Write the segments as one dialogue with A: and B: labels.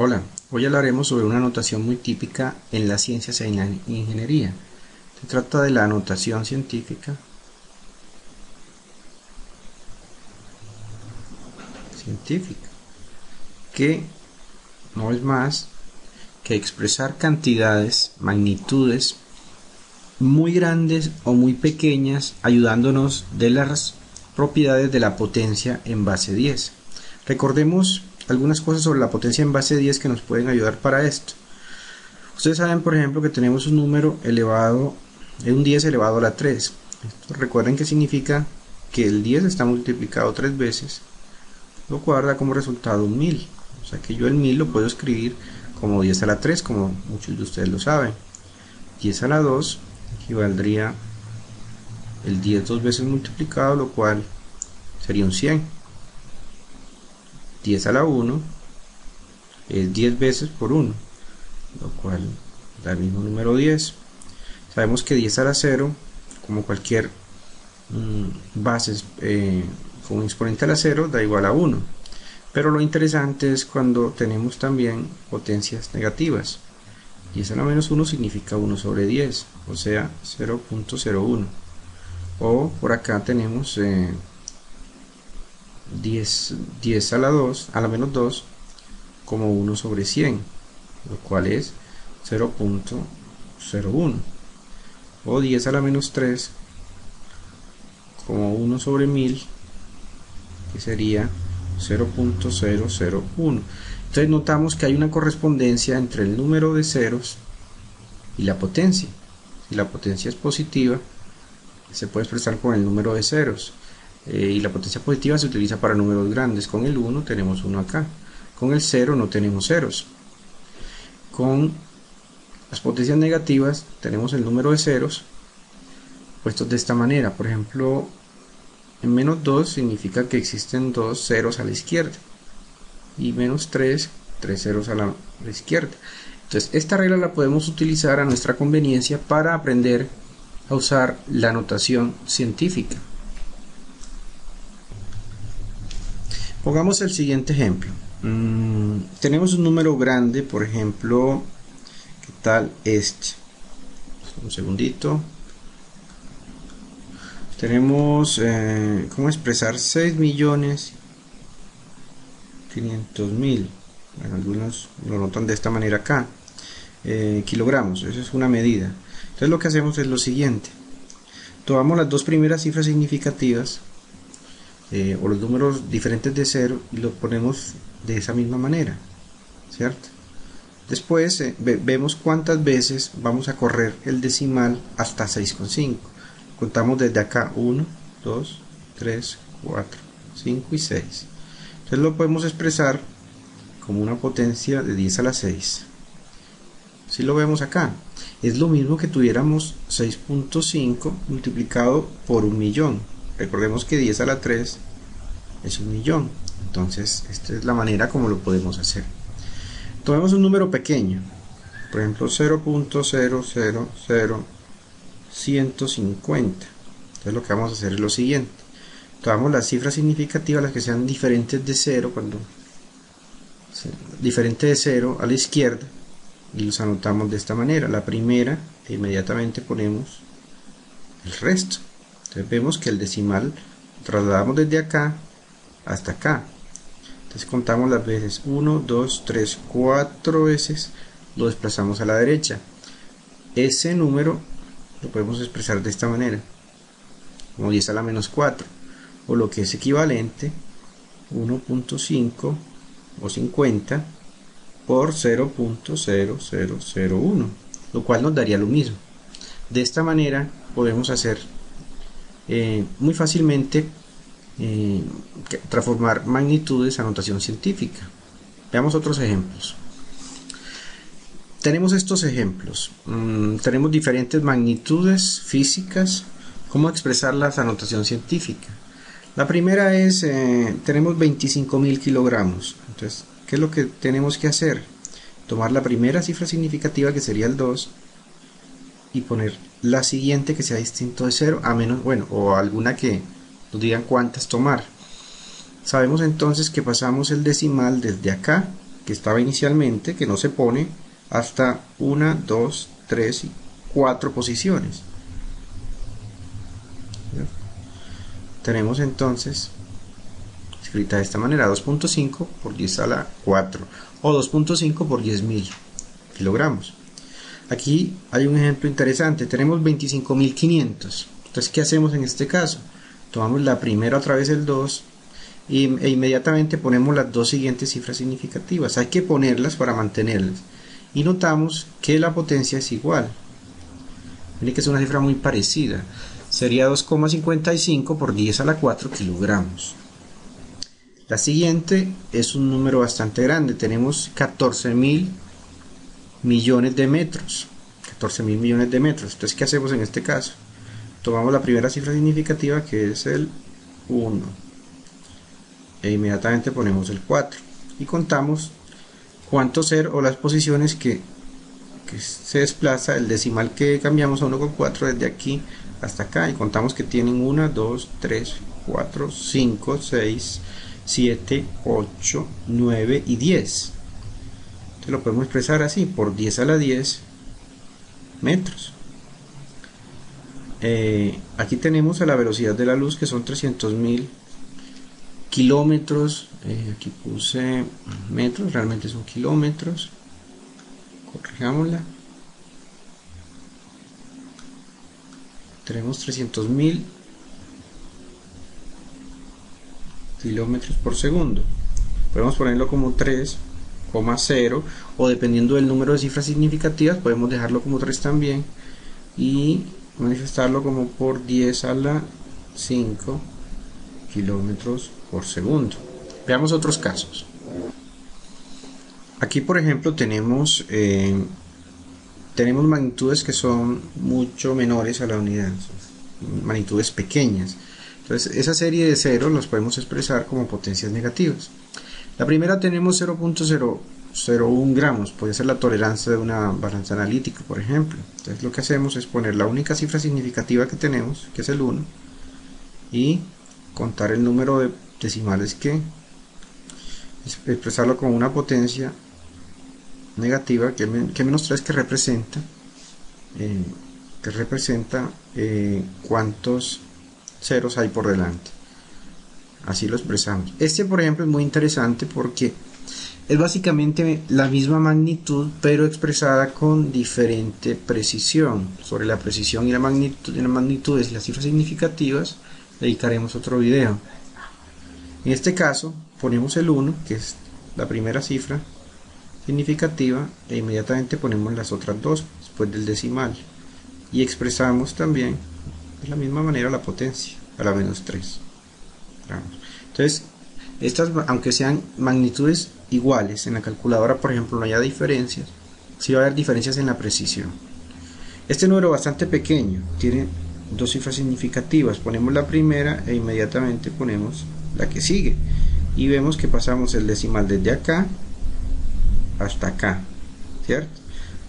A: Hola, hoy hablaremos sobre una notación muy típica en las ciencias e en la ingeniería. Se trata de la notación científica, que no es más que expresar cantidades, magnitudes muy grandes o muy pequeñas, ayudándonos de las propiedades de la potencia en base 10. Recordemos algunas cosas sobre la potencia en base 10 que nos pueden ayudar para esto. Ustedes saben, por ejemplo, que tenemos un número elevado, un 10 elevado a la 3. Esto, recuerden que significa que el 10 está multiplicado 3 veces, lo cual da como resultado un 1000. O sea que yo el 1000 lo puedo escribir como 10 a la 3, como muchos de ustedes lo saben. 10 a la 2 equivaldría el 10 dos veces multiplicado, lo cual sería un 100. 10 a la 1 es 10 veces por 1, lo cual da el mismo número 10. Sabemos que 10 a la 0, como cualquier base con un exponente a la 0, da igual a 1. Pero lo interesante es cuando tenemos también potencias negativas. 10 a la menos 1 significa 1 sobre 10, o sea 0.01. O por acá tenemos 10 a la 2, a la menos 2, como 1 sobre 100, lo cual es 0.01. O 10 a la menos 3, como 1 sobre 1000, que sería 0.001. Entonces notamos que hay una correspondencia entre el número de ceros y la potencia. Si la potencia es positiva, se puede expresar con el número de ceros, y la potencia positiva se utiliza para números grandes. Con el 1 tenemos 1 acá, con el 0 no tenemos ceros. Con las potencias negativas tenemos el número de ceros puestos de esta manera. Por ejemplo, en menos 2 significa que existen 2 ceros a la izquierda, y menos 3 ceros a la izquierda. Entonces esta regla la podemos utilizar a nuestra conveniencia para aprender a usar la notación científica. Pongamos el siguiente ejemplo. Tenemos un número grande, por ejemplo, ¿qué tal este? Un segundito. Tenemos cómo expresar 6.500.000. Bueno, algunos lo notan de esta manera acá. Kilogramos, eso es una medida. Entonces lo que hacemos es lo siguiente: tomamos las dos primeras cifras significativas, o los números diferentes de 0, y los ponemos de esa misma manera, ¿cierto? Después vemos cuántas veces vamos a correr el decimal hasta 6,5. Contamos desde acá 1, 2, 3, 4, 5 y 6. Entonces lo podemos expresar como una potencia de 10 a la 6. Si lo vemos acá, es lo mismo que tuviéramos 6.5 multiplicado por 1.000.000. Recordemos que 10 a la 3 es 1.000.000. Entonces esta es la manera como lo podemos hacer. Tomemos un número pequeño, por ejemplo 0.000150. Entonces lo que vamos a hacer es lo siguiente: tomamos las cifras significativas, las que sean diferentes de 0, diferente de 0 a la izquierda, y los anotamos de esta manera. La primera, e inmediatamente ponemos el resto. Entonces vemos que el decimal trasladamos desde acá hasta acá. Entonces contamos las veces 1, 2, 3, 4 veces, lo desplazamos a la derecha. Ese número lo podemos expresar de esta manera, como 10 a la menos 4, o lo que es equivalente 1.5 o 50 por 0.0001, lo cual nos daría lo mismo. De esta manera podemos hacer muy fácilmente transformar magnitudes a notación científica. Veamos otros ejemplos. Tenemos estos ejemplos. Tenemos diferentes magnitudes físicas. ¿Cómo expresarlas a notación científica? La primera es, tenemos 25.000 kilogramos. Entonces, ¿qué es lo que tenemos que hacer? Tomar la primera cifra significativa, que sería el 2, y poner la siguiente que sea distinto de 0 a menos, bueno, o alguna que nos digan cuántas tomar. Sabemos entonces que pasamos el decimal desde acá, que estaba inicialmente, que no se pone hasta 1, 2, 3 y 4 posiciones. Tenemos entonces escrita de esta manera: 2.5 por 10 a la 4 o 2.5 por 10.000 kilogramos. Aquí hay un ejemplo interesante, tenemos 25.500. Entonces, ¿qué hacemos en este caso? Tomamos la primera otra vez el 2 e inmediatamente ponemos las dos siguientes cifras significativas. Hay que ponerlas para mantenerlas. Y notamos que la potencia es igual. Miren que es una cifra muy parecida. Sería 2,55 por 10 a la 4 kilogramos. La siguiente es un número bastante grande. Tenemos 14.000 millones de metros. 14.000 millones de metros. Entonces, ¿qué hacemos en este caso? Tomamos la primera cifra significativa, que es el 1, e inmediatamente ponemos el 4 y contamos cuántos ceros o las posiciones que se desplaza el decimal que cambiamos a 1,4 desde aquí hasta acá, y contamos que tienen 1, 2, 3, 4, 5, 6, 7, 8, 9 y 10. Entonces lo podemos expresar así: por 10 a la 10 metros. Aquí tenemos a la velocidad de la luz, que son 300.000 kilómetros. Aquí puse metros, realmente son kilómetros. Corrijámosla. Tenemos 300.000 kilómetros por segundo. Podemos ponerlo como 3,0, o dependiendo del número de cifras significativas podemos dejarlo como 3 también, y manifestarlo como por 10 a la 5 kilómetros por segundo. Veamos otros casos. Aquí, por ejemplo, tenemos magnitudes que son mucho menores a la unidad, magnitudes pequeñas. Entonces, esa serie de ceros los podemos expresar como potencias negativas. La primera tenemos 0.001 gramos, puede ser la tolerancia de una balanza analítica, por ejemplo. Entonces, lo que hacemos es poner la única cifra significativa que tenemos, que es el 1, y contar el número de decimales, que expresarlo como una potencia negativa, que menos 3, que representa cuántos ceros hay por delante. Así lo expresamos. Este, por ejemplo, es muy interesante porque es básicamente la misma magnitud, pero expresada con diferente precisión. Sobre la precisión y las magnitudes y las cifras significativas dedicaremos otro video. En este caso ponemos el 1, que es la primera cifra significativa, e inmediatamente ponemos las otras dos después del decimal, y expresamos también de la misma manera la potencia a la menos 3. Entonces, estas, aunque sean magnitudes iguales en la calculadora, por ejemplo, no haya diferencias, sí va a haber diferencias en la precisión. Este número bastante pequeño tiene dos cifras significativas. Ponemos la primera e inmediatamente ponemos la que sigue, y vemos que pasamos el decimal desde acá hasta acá, ¿cierto?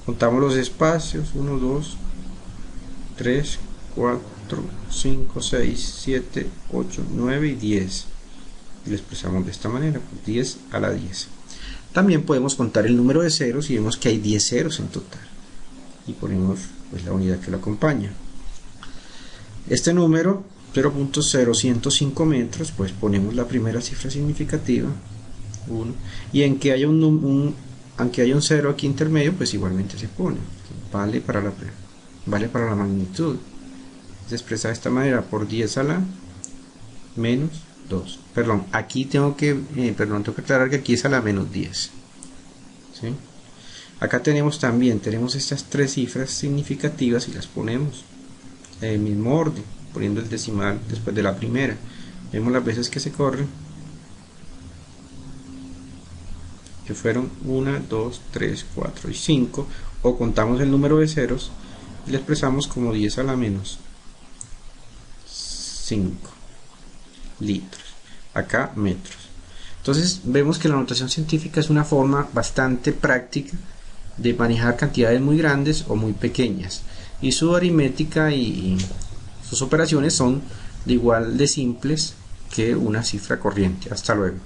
A: Contamos los espacios: 1, 2, 3, 4, 5, 6, 7, 8, 9 y 10. Y lo expresamos de esta manera: por 10 a la 10. También podemos contar el número de ceros y vemos que hay 10 ceros en total, y ponemos pues la unidad que lo acompaña. Este número 0.0105 metros, pues ponemos la primera cifra significativa, 1, y en que haya aunque haya un 0 aquí intermedio, pues igualmente se pone, vale para la magnitud. Se expresa de esta manera: por 10 a la menos 2. Perdón, aquí tengo que aclarar que aquí es a la menos 10. ¿Sí? Acá tenemos estas tres cifras significativas y las ponemos en el mismo orden, poniendo el decimal después de la primera. Vemos las veces que se corren, que fueron 1, 2, 3, 4 y 5, o contamos el número de ceros y le expresamos como 10 a la menos 5 litros, acá metros. Entonces vemos que la notación científica es una forma bastante práctica de manejar cantidades muy grandes o muy pequeñas, y su aritmética y sus operaciones son igual de simples que una cifra corriente. Hasta luego.